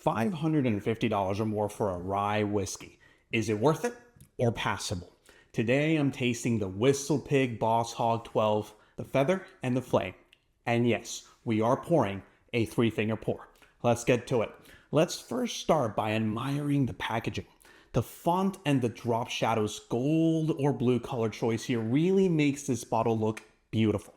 $550 or more for a rye whiskey. Is it worth it or passable? Today I'm tasting the WhistlePig Boss Hog XII, the feather and the flame. And yes, we are pouring a 3-finger pour. Let's get to it. Let's first start by admiring the packaging. The font and the drop shadows gold or blue color choice here really makes this bottle look beautiful.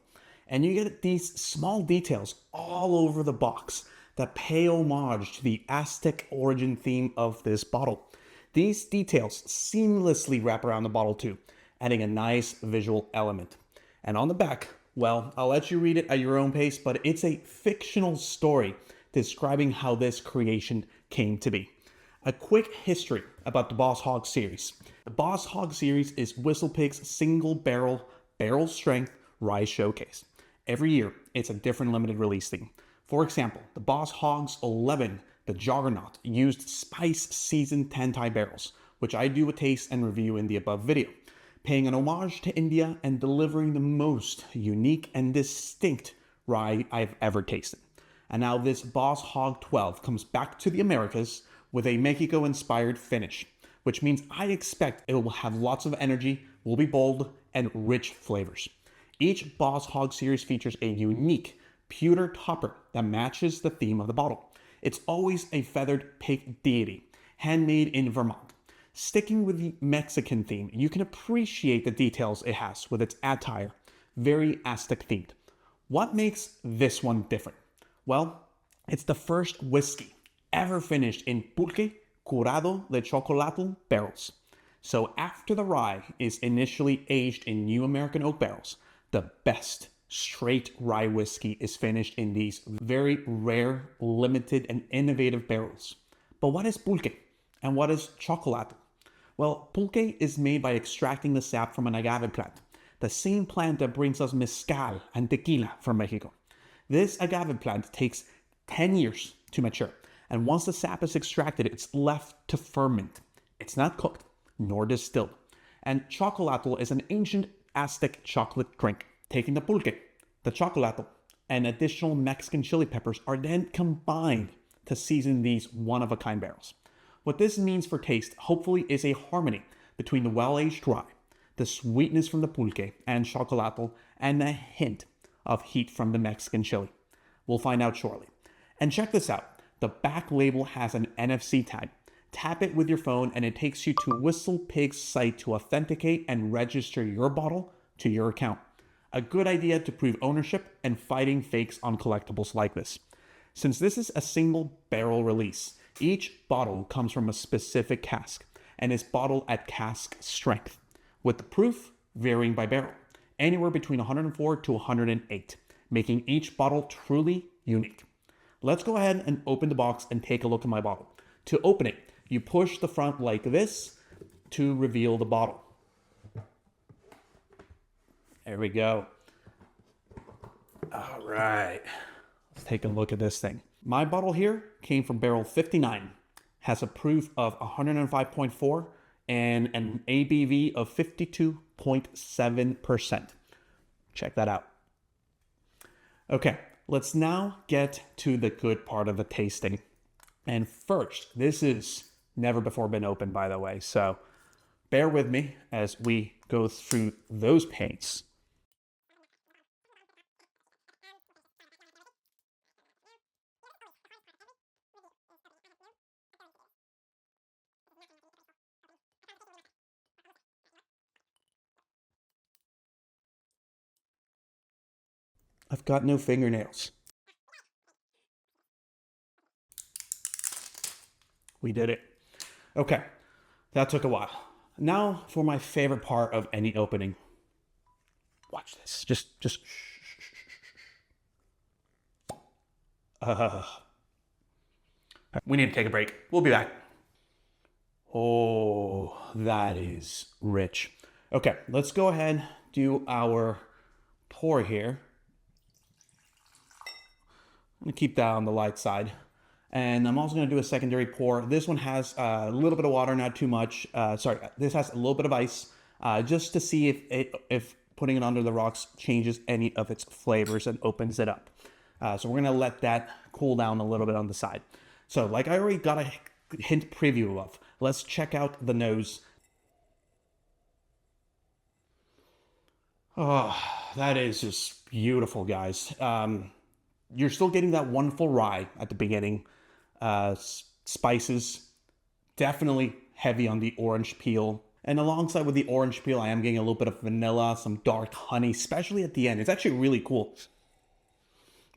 And you get these small details all over the box that pay homage to the Aztec origin theme of this bottle. These details seamlessly wrap around the bottle too, adding a nice visual element. And on the back, well, I'll let you read it at your own pace, but it's a fictional story describing how this creation came to be. A quick history about the Boss Hog series. The Boss Hog series is WhistlePig's single barrel strength rye showcase. Every year, it's a different limited release theme. For example, the Boss Hog XI, the Juggernaut, used spice seasoned Tantai barrels, which I do a taste and review in the above video, paying an homage to India and delivering the most unique and distinct rye I've ever tasted. And now this Boss Hog XII comes back to the Americas with a Mexico-inspired finish, which means I expect it will have lots of energy, will be bold, and rich flavors. Each Boss Hog series features a unique pewter topper that matches the theme of the bottle. It's always a feathered pig deity, handmade in Vermont. Sticking with the Mexican theme, you can appreciate the details it has with its attire, very Aztec themed. What makes this one different? Well, it's the first whiskey ever finished in Pulque curado de xocolatl barrels. So after the rye is initially aged in new American oak barrels, the best straight rye whiskey is finished in these very rare, limited, and innovative barrels. But what is pulque? And what is xocolatl? Well, pulque is made by extracting the sap from an agave plant, the same plant that brings us mezcal and tequila from Mexico. This agave plant takes 10 years to mature, and once the sap is extracted, it's left to ferment. It's not cooked, nor distilled. And xocolatl is an ancient Aztec chocolate drink. Taking the pulque, the xocolatl, and additional Mexican chili peppers are then combined to season these one-of-a-kind barrels. What this means for taste, hopefully, is a harmony between the well-aged rye, the sweetness from the pulque and xocolatl, and a hint of heat from the Mexican chili. We'll find out shortly. And check this out. The back label has an NFC tag. Tap it with your phone and it takes you to WhistlePig's site to authenticate and register your bottle to your account. A good idea to prove ownership and fighting fakes on collectibles like this. Since this is a single barrel release, each bottle comes from a specific cask and is bottled at cask strength, with the proof varying by barrel, anywhere between 104 to 108, making each bottle truly unique. Let's go ahead and open the box and take a look at my bottle. To open it, you push the front like this to reveal the bottle. There we go. All right, let's take a look at this thing. My bottle here came from barrel 59, has a proof of 105.4 and an ABV of 52.7%. Check that out. Okay, let's now get to the good part of the tasting. And first, this is never before been opened, by the way, so bear with me as we go through those paints. I've got no fingernails. We did it. Okay, that took a while. Now for my favorite part of any opening. Watch this. Just we need to take a break. We'll be back. Oh, that is rich. Okay, let's go ahead, do our pour here. I'm gonna keep that on the light side. And I'm also gonna do a secondary pour. This one has a little bit of water, not too much. This has a little bit of ice, just to see if putting it under the rocks changes any of its flavors and opens it up. So we're gonna let that cool down a little bit on the side. So like I already got a hint preview of, let's check out the nose. Oh, that is just beautiful, guys. You're still getting that wonderful rye at the beginning. Spices, definitely heavy on the orange peel. And alongside with the orange peel, I am getting a little bit of vanilla, some dark honey, especially at the end. It's actually really cool.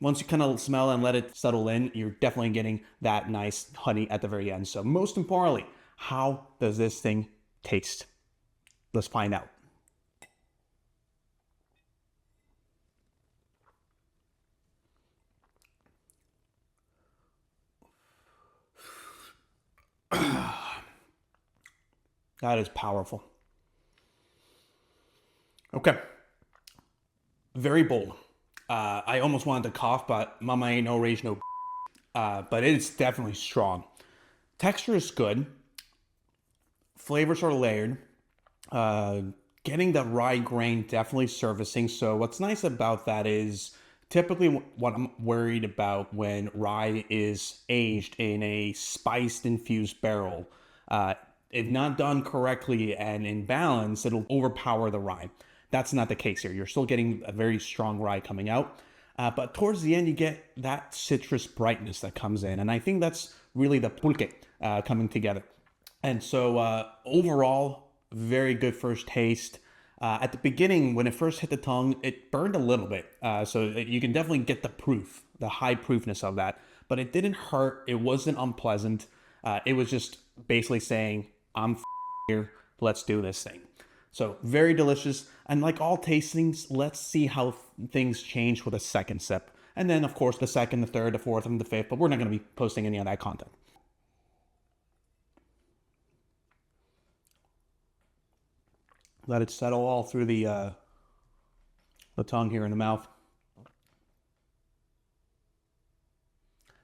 Once you kind of smell and let it settle in, you're definitely getting that nice honey at the very end. So most importantly, how does this thing taste? Let's find out. That is powerful. Okay. Very bold. I almost wanted to cough, but mama ain't no rage, no. But it's definitely strong. Texture is good. Flavors are layered. Getting the rye grain definitely servicing. So what's nice about that is typically what I'm worried about when rye is aged in a spiced infused barrel. If not done correctly and in balance, it'll overpower the rye. That's not the case here. You're still getting a very strong rye coming out. But towards the end, you get that citrus brightness that comes in. And I think that's really the pulque coming together. And so overall, very good first taste. At the beginning, when it first hit the tongue, it burned a little bit. So you can definitely get the proof, the high proofness of that. But it didn't hurt. It wasn't unpleasant. It was just basically saying, I'm here. Let's do this thing. So very delicious. And like all tastings, let's see how things change with a second sip. And then, of course, the second, the third, the fourth, and the fifth. But we're not going to be posting any of that content. Let it settle all through the tongue here in the mouth.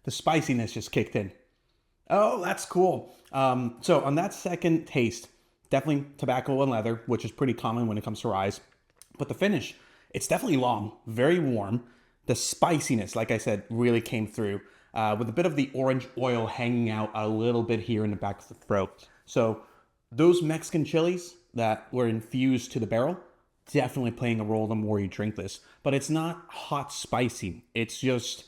The spiciness just kicked in. Oh, that's cool. So on that second taste, definitely tobacco and leather, which is pretty common when it comes to rye. But the finish, it's definitely long, very warm. The spiciness, like I said, really came through with a bit of the orange oil hanging out a little bit here in the back of the throat. So those Mexican chilies that were infused to the barrel, definitely playing a role the more you drink this. But it's not hot spicy. It's just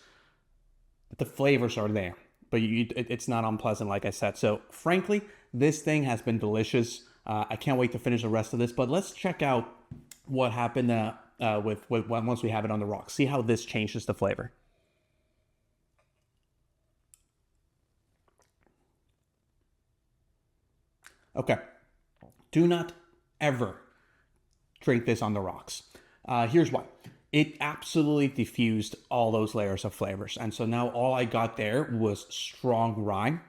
the flavors are there. But it's not unpleasant, like I said. So frankly, this thing has been delicious. I can't wait to finish the rest of this. But let's check out what happened with once we have it on the rocks. See how this changes the flavor. Okay. Do not ever drink this on the rocks. Here's why. It absolutely diffused all those layers of flavors. And so now all I got there was strong rye.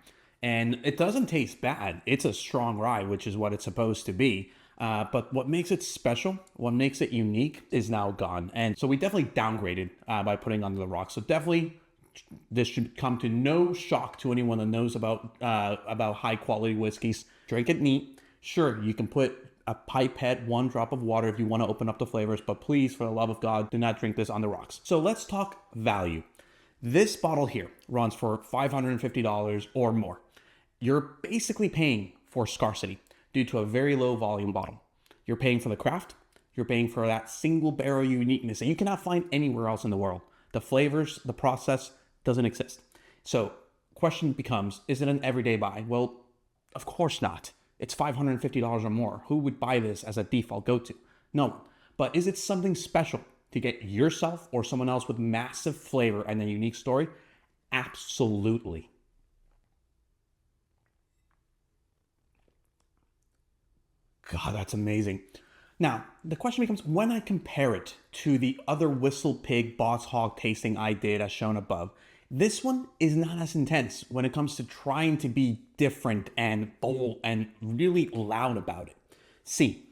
And it doesn't taste bad. It's a strong rye, which is what it's supposed to be. But what makes it special, what makes it unique is now gone. And so we definitely downgraded by putting on the rocks. So definitely this should come to no shock to anyone that knows about high quality whiskeys. Drink it neat. Sure, you can put a pipette, 1 drop of water if you want to open up the flavors, but please, for the love of God, do not drink this on the rocks. So let's talk value. This bottle here runs for $550 or more. You're basically paying for scarcity due to a very low volume bottle. You're paying for the craft. You're paying for that single barrel uniqueness that you cannot find anywhere else in the world. The flavors, the process doesn't exist. So question becomes, is it an everyday buy? Well, of course not. It's $550 or more. Who would buy this as a default go-to? No one. But is it something special to get yourself or someone else with massive flavor and a unique story? Absolutely. God, that's amazing. Now, the question becomes, when I compare it to the other WhistlePig Boss Hog tasting I did as shown above, this one is not as intense when it comes to trying to be different and bold and really loud about it. See,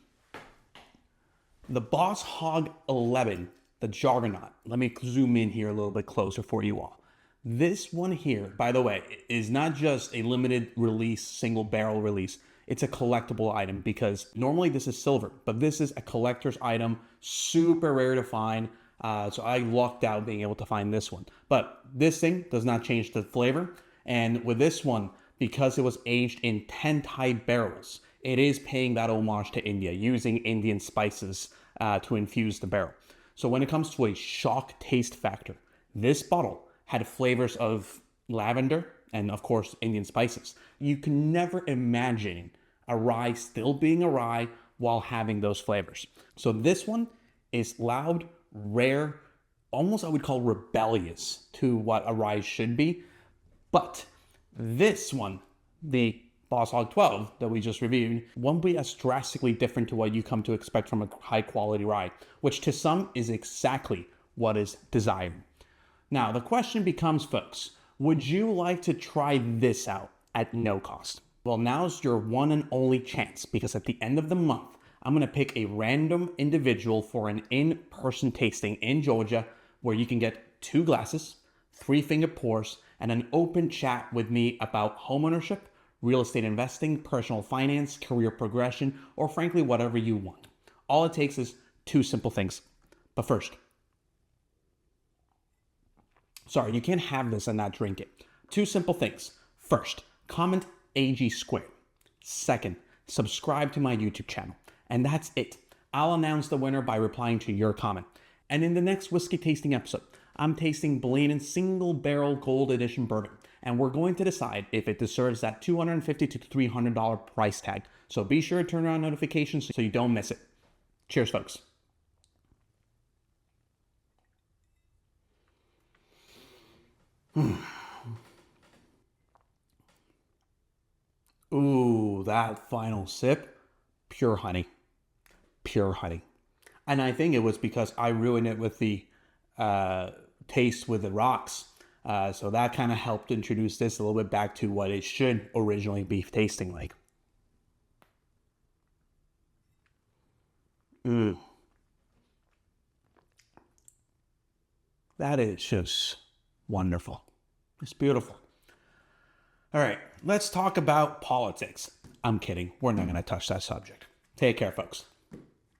the Boss Hog XI, the Juggernaut, let me zoom in here a little bit closer for you all. This one here, by the way, is not just a limited release, single barrel release. It's a collectible item because normally this is silver, but this is a collector's item, super rare to find. So I lucked out being able to find this one. But this thing does not change the flavor. And with this one, because it was aged in 10 Thai barrels, it is paying that homage to India, using Indian spices to infuse the barrel. So when it comes to a shock taste factor, this bottle had flavors of lavender and of course Indian spices. You can never imagine a rye still being a rye while having those flavors. So this one is loud, rare, almost I would call rebellious to what a rye should be. But this one, the Boss Hog 12 that we just reviewed, won't be as drastically different to what you come to expect from a high quality rye, which to some is exactly what is desired. Now, the question becomes, folks, would you like to try this out at no cost? Well, now's your one and only chance, because at the end of the month, I'm going to pick a random individual for an in-person tasting in Georgia where you can get 2 glasses, 3-finger pours, and an open chat with me about homeownership, real estate investing, personal finance, career progression, or frankly, whatever you want. All it takes is 2 simple things. But first, sorry, you can't have this and not drink it. 2 simple things. First, comment AG squared. Second, subscribe to my YouTube channel. And that's it. I'll announce the winner by replying to your comment. And in the next whiskey tasting episode, I'm tasting Blanton's Single Barrel Gold Edition Bourbon. And we're going to decide if it deserves that $250 to $300 price tag. So be sure to turn on notifications so you don't miss it. Cheers, folks. Ooh, that final sip, pure honey. Pure honey. And I think it was because I ruined it with the taste with the rocks. So that kind of helped introduce this a little bit back to what it should originally be tasting like. That is just wonderful. It's beautiful. All right, let's talk about politics. I'm kidding. We're not going to touch that subject. Take care, folks.